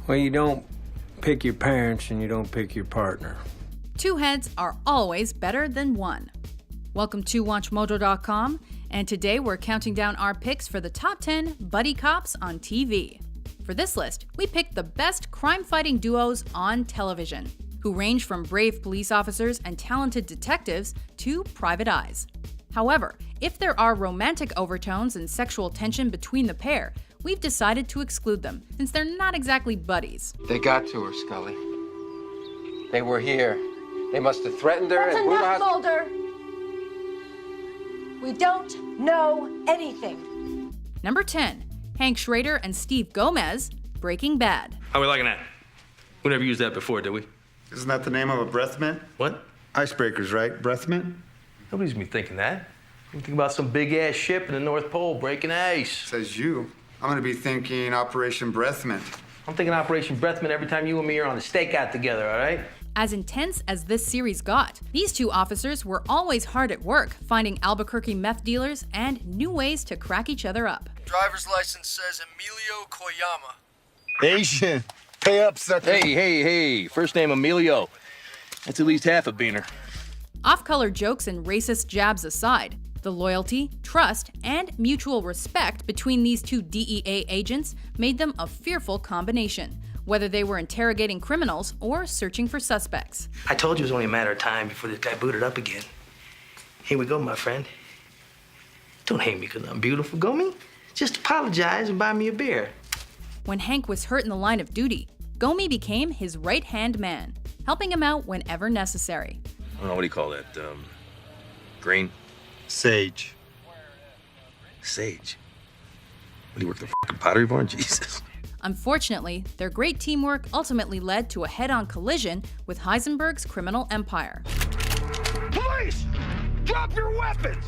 Well, you don't pick your parents and you don't pick your partner. Two heads are always better than one. Welcome to WatchMojo.com, and today we're counting down our picks for the top 10 buddy cops on TV. For this list, we picked the best crime-fighting duos on television, who range from brave police officers and talented detectives to private eyes. However, if there are romantic overtones and sexual tension between the pair, we've decided to exclude them, since they're not exactly buddies. They got to her, Scully. They were here. They must have threatened her. That's enough, Mulder. We don't know anything. Number 10, Hank Schrader and Steve Gomez, Breaking Bad. How we liking that? We never used that before, did we? Isn't that the name of a breath mint? What? Icebreakers, right? Breath mint? Nobody's been thinking that. You think about some big-ass ship in the North Pole breaking ice. Says you. I'm gonna be thinking Operation Breath Mint. I'm thinking Operation Breath Mint every time you and me are on a stakeout together, all right? As intense as this series got, these two officers were always hard at work, finding Albuquerque meth dealers and new ways to crack each other up. Driver's license says Emilio Koyama. Asian. Pay up, sucker. Hey. First name Emilio. That's at least half a beaner. Off-color jokes and racist jabs aside, the loyalty, trust, and mutual respect between these two DEA agents made them a fearful combination, whether they were interrogating criminals or searching for suspects. I told you it was only a matter of time before this guy booted up again. Here we go, my friend. Don't hate me because I'm beautiful, Gomi. Just apologize and buy me a beer. When Hank was hurt in the line of duty, Gomi became his right-hand man, helping him out whenever necessary. I don't know, what do you call that? Green? Sage. Sage? What, do you work the fucking Pottery Barn? Jesus. Unfortunately, their great teamwork ultimately led to a head-on collision with Heisenberg's criminal empire. Police! Drop your weapons!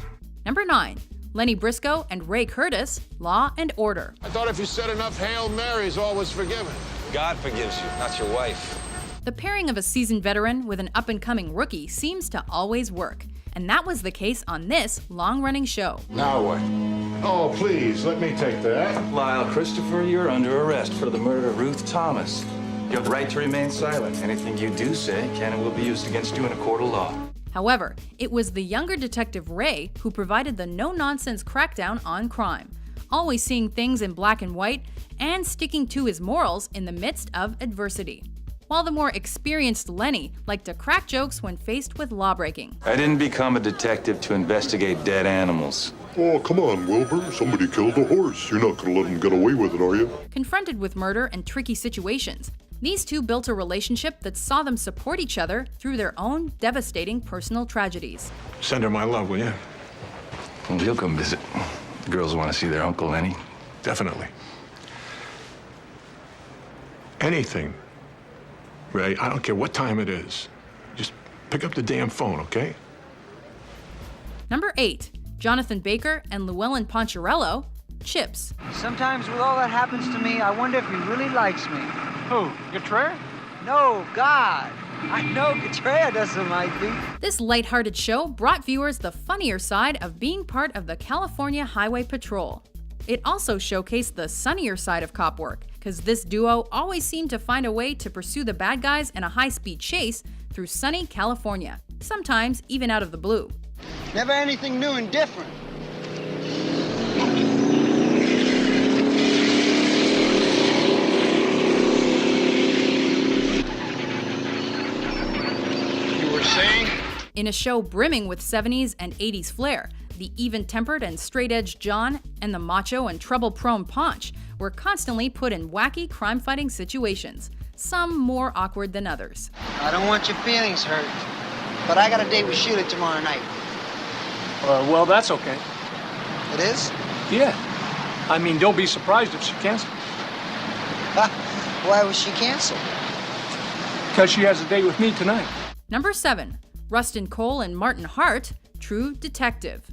Number 9, Lenny Briscoe and Ray Curtis, Law and Order. I thought if you said enough Hail Marys, all was forgiven. God forgives you, not your wife. The pairing of a seasoned veteran with an up-and-coming rookie seems to always work, and that was the case on this long-running show. Now what? Oh, please, let me take that. Lyle Christopher, you're under arrest for the murder of Ruth Thomas. You have the right to remain silent. Anything you do say can and will be used against you in a court of law. However, it was the younger detective Ray who provided the no-nonsense crackdown on crime, always seeing things in black and white and sticking to his morals in the midst of adversity. While the more experienced Lenny liked to crack jokes when faced with lawbreaking. I didn't become a detective to investigate dead animals. Oh, come on, Wilbur. Somebody killed a horse. You're not gonna let him get away with it, are you? Confronted with murder and tricky situations, these two built a relationship that saw them support each other through their own devastating personal tragedies. Send her my love, will you? Well, he'll come visit. The girls want to see their Uncle Lenny. Definitely. Anything. Ray, I don't care what time it is. Just pick up the damn phone, okay? Number 8, Jonathan Baker and Llewellyn Poncherello, Chips. Sometimes with all that happens to me, I wonder if he really likes me. Who? Getrea? No, God. I know Getrea doesn't like me. This lighthearted show brought viewers the funnier side of being part of the California Highway Patrol. It also showcased the sunnier side of cop work, because this duo always seemed to find a way to pursue the bad guys in a high-speed chase through sunny California, sometimes even out of the blue. Never anything new and different. You were saying? In a show brimming with 70s and 80s flair, the even-tempered and straight-edged John and the macho and trouble-prone Ponch were constantly put in wacky crime-fighting situations, some more awkward than others. I don't want your feelings hurt, but I got a date with Sheila tomorrow night. Well, that's okay. It is? Yeah. I mean, don't be surprised if she cancels. Why was she canceled? Because she has a date with me tonight. Number 7, Rustin Cole and Martin Hart, True Detective.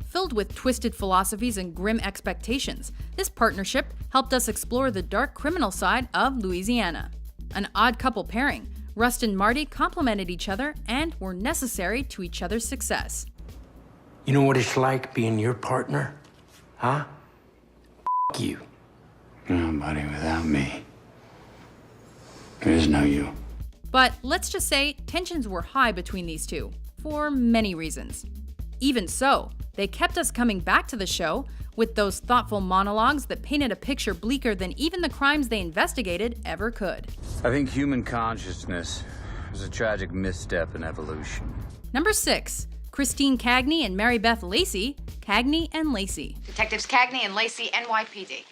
Filled with twisted philosophies and grim expectations, this partnership helped us explore the dark criminal side of Louisiana. An odd couple pairing, Rust and Marty complemented each other and were necessary to each other's success. You know what it's like being your partner? Huh? F you. No, buddy, without me, there is no you. But let's just say tensions were high between these two, for many reasons. Even so, they kept us coming back to the show with those thoughtful monologues that painted a picture bleaker than even the crimes they investigated ever could. I think human consciousness was a tragic misstep in evolution. Number 6, Christine Cagney and Mary Beth Lacey, Cagney and Lacey. Detectives Cagney and Lacey, NYPD.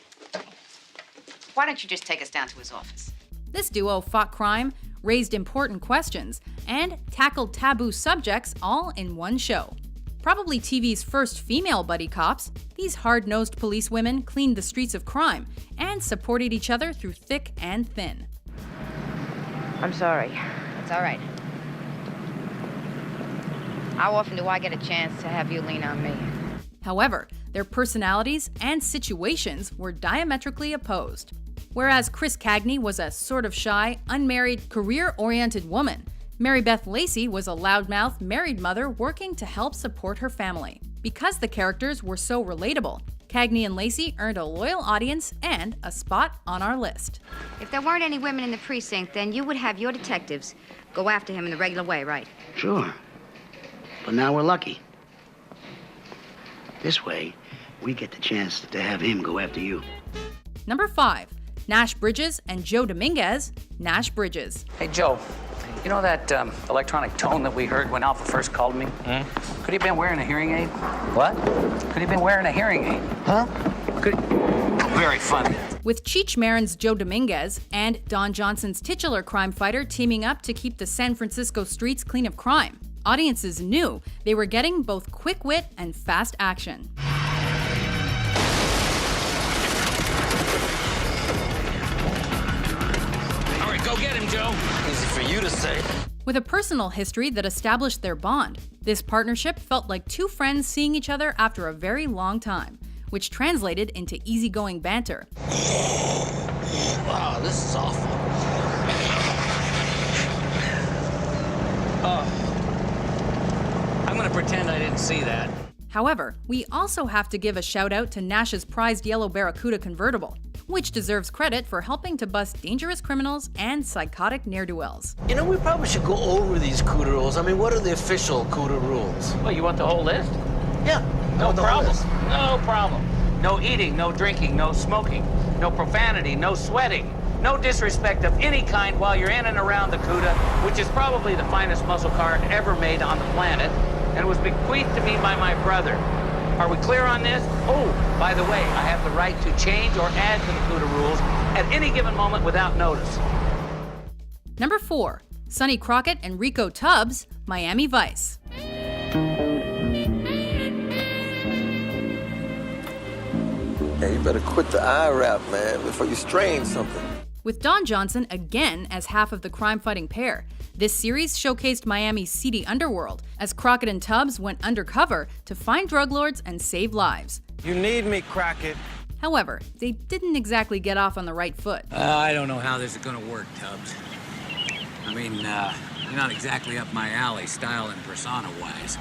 Why don't you just take us down to his office? This duo fought crime, raised important questions, and tackled taboo subjects all in one show. Probably TV's first female buddy cops, these hard-nosed police women cleaned the streets of crime and supported each other through thick and thin. I'm sorry. It's all right. How often do I get a chance to have you lean on me? However, their personalities and situations were diametrically opposed. Whereas Chris Cagney was a sort of shy, unmarried, career-oriented woman, Mary Beth Lacey was a loudmouth, married mother working to help support her family. Because the characters were so relatable, Cagney and Lacey earned a loyal audience and a spot on our list. If there weren't any women in the precinct, then you would have your detectives go after him in the regular way, right? Sure. But now we're lucky. This way, we get the chance to have him go after you. Number 5, Nash Bridges and Joe Dominguez, Nash Bridges. Hey, Joe, you know that electronic tone that we heard when Alpha first called me? Could he have been wearing a hearing aid? What? Could he have been wearing a hearing aid? Huh? Very funny. With Cheech Marin's Joe Dominguez and Don Johnson's titular crime fighter teaming up to keep the San Francisco streets clean of crime, audiences knew they were getting both quick wit and fast action. All right, go get him, Joe. Easy for you to say. With a personal history that established their bond, this partnership felt like two friends seeing each other after a very long time, which translated into easygoing banter. Wow, this is awful. I'm gonna pretend I didn't see that. However, we also have to give a shout out to Nash's prized yellow Barracuda convertible, which deserves credit for helping to bust dangerous criminals and psychotic ne'er-do-wells. You know, we probably should go over these CUDA rules. I mean, what are the official CUDA rules? Well, you want the whole list? Yeah. No problem. No problem. No eating, no drinking, no smoking, no profanity, no sweating, no disrespect of any kind while you're in and around the CUDA, which is probably the finest muscle car ever made on the planet, and was bequeathed to me by my brother. Are we clear on this? Oh, by the way, I have the right to change or add to the CUDA rules at any given moment without notice. Number 4, Sonny Crockett and Rico Tubbs, Miami Vice. Hey, you better quit the eye rap, man, before you strain something. With Don Johnson again as half of the crime-fighting pair, this series showcased Miami's seedy underworld as Crockett and Tubbs went undercover to find drug lords and save lives. You need me, Crockett. However, they didn't exactly get off on the right foot. I don't know how this is gonna work, Tubbs. I mean, you're not exactly up my alley, style and persona-wise.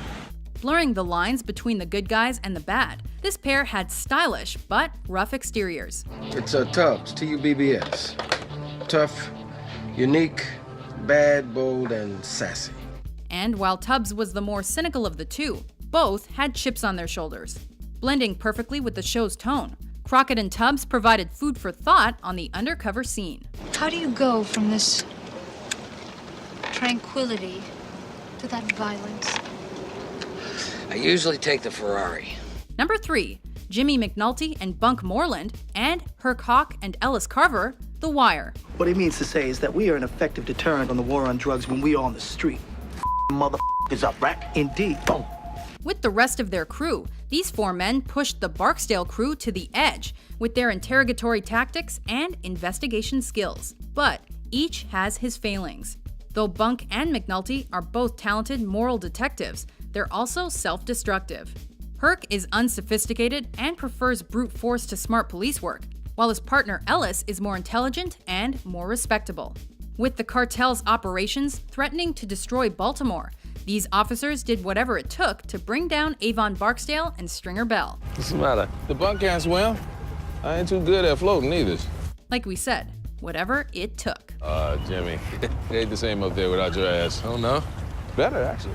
Blurring the lines between the good guys and the bad, this pair had stylish but rough exteriors. It's Tubbs, T-U-B-B-S. Tough, unique, bad, bold, and sassy. And while Tubbs was the more cynical of the two, both had chips on their shoulders. Blending perfectly with the show's tone, Crockett and Tubbs provided food for thought on the undercover scene. How do you go from this tranquility to that violence? I usually take the Ferrari. Number 3, Jimmy McNulty and Bunk Moreland, and Herc Hawk and Ellis Carver, The Wire. What he means to say is that we are an effective deterrent on the war on drugs when we are on the street. Motherfuckers up, right? Indeed. Boom. With the rest of their crew, these 4 men pushed the Barksdale crew to the edge with their interrogatory tactics and investigation skills. But each has his failings. Though Bunk and McNulty are both talented moral detectives, they're also self-destructive. Herc is unsophisticated and prefers brute force to smart police work, while his partner Ellis is more intelligent and more respectable. With the cartel's operations threatening to destroy Baltimore, These officers did whatever it took to bring down Avon Barksdale and Stringer Bell. What's the matter? The buck can't swim. I ain't too good at floating either. Like we said, whatever it took. Jimmy, it ain't the same up there without your ass. Oh, no? Better, actually.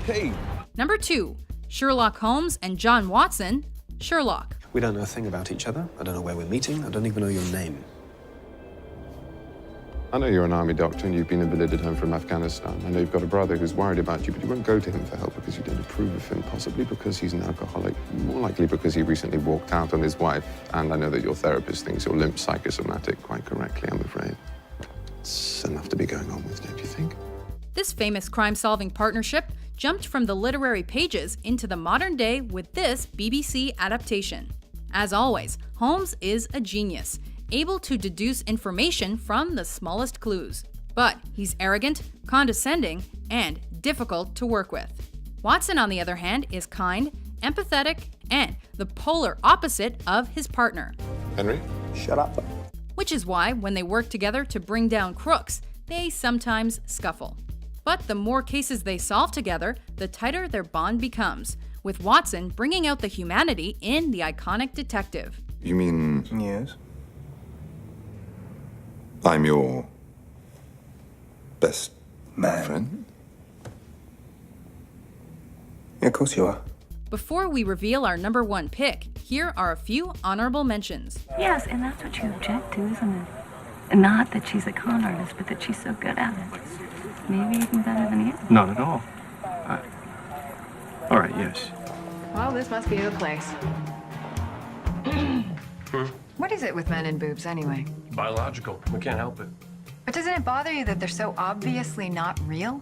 Hey. Number 2, Sherlock Holmes and John Watson, Sherlock. We don't know a thing about each other. I don't know where we're meeting. I don't even know your name. I know you're an army doctor and you've been invalided home from Afghanistan. I know you've got a brother who's worried about you, but you won't go to him for help because you don't approve of him, possibly because he's an alcoholic, more likely because he recently walked out on his wife. And I know that your therapist thinks you're limp psychosomatic, quite correctly, I'm afraid. It's enough to be going on with, don't you think? This famous crime-solving partnership jumped from the literary pages into the modern day with this BBC adaptation. As always, Holmes is a genius, able to deduce information from the smallest clues. But he's arrogant, condescending, and difficult to work with. Watson, on the other hand, is kind, empathetic, and the polar opposite of his partner. Henry? Shut up. Which is why, when they work together to bring down crooks, they sometimes scuffle. But the more cases they solve together, the tighter their bond becomes, with Watson bringing out the humanity in the iconic detective. You mean... Yes? I'm your... best friend? Yeah, of course you are. Before we reveal our number 1 pick, here are a few honorable mentions. Yes, and that's what you object to, isn't it? And not that she's a con artist, but that she's so good at it. Maybe even better than you. Not at all. All right, yes. Well, this must be the place. What is it with men and boobs, anyway? Biological. We can't help it. But doesn't it bother you that they're so obviously not real?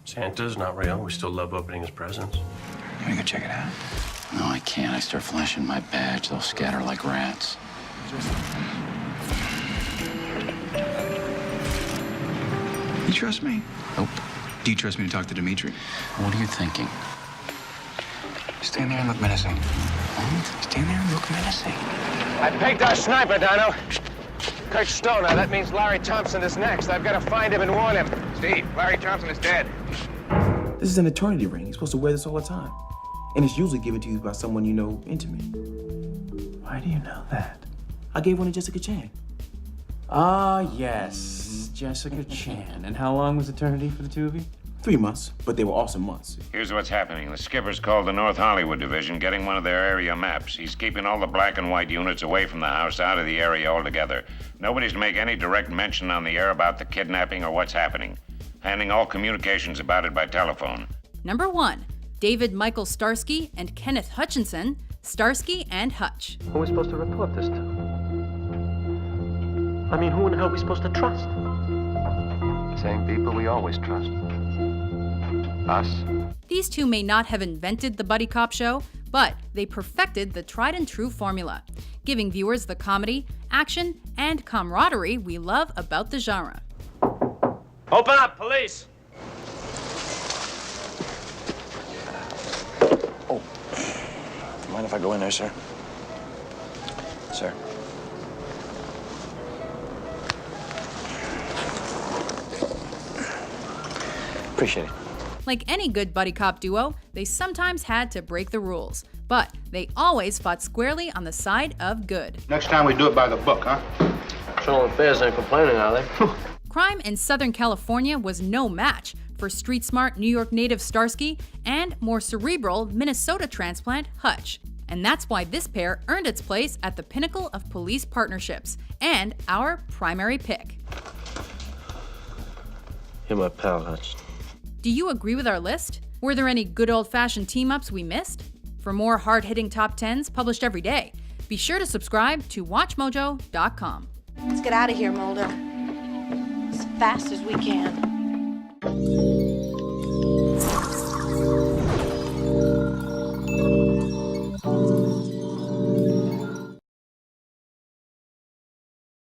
Santa's not real. We still love opening his presents. You wanna go check it out? No, I can't. I start flashing my badge. They'll scatter like rats. You trust me? Nope. Do you trust me to talk to Dimitri? What are you thinking? Stand there and look menacing. Stand there and look menacing. I pegged our sniper, Dino. Kurt Stoner. That means Larry Thompson is next. I've got to find him and warn him. Steve, Larry Thompson is dead. This is an eternity ring. You're supposed to wear this all the time. And it's usually given to you by someone you know intimately. Why do you know that? I gave one to Jessica Chan. Ah, yes. Jessica Chan. And how long was eternity for the two of you? 3 months, but they were awesome months. Here's what's happening. The skipper's called the North Hollywood Division, getting one of their area maps. He's keeping all the black and white units away from the house, out of the area altogether. Nobody's to make any direct mention on the air about the kidnapping or what's happening. Handing all communications about it by telephone. Number 1, David Michael Starsky and Kenneth Hutchinson, Starsky and Hutch. Who are we supposed to report this to? I mean, who in the hell are we supposed to trust? Same people we always trust. Us. These two may not have invented the buddy cop show, but they perfected the tried and true formula, giving viewers the comedy, action, and camaraderie we love about the genre. Open up, police! Oh, mind if I go in there, sir? Sir. Appreciate it. Like any good buddy cop duo, they sometimes had to break the rules, but they always fought squarely on the side of good. Next time we do it by the book, huh? Patrol and Fairs ain't complaining, are they? Crime in Southern California was no match for street-smart New York native Starsky and more cerebral Minnesota transplant Hutch. And that's why this pair earned its place at the pinnacle of police partnerships and our primary pick. You're my pal, Hutch. Do you agree with our list? Were there any good old-fashioned team-ups we missed? For more hard-hitting top 10s published every day, be sure to subscribe to WatchMojo.com. Let's get out of here, Mulder. As fast as we can.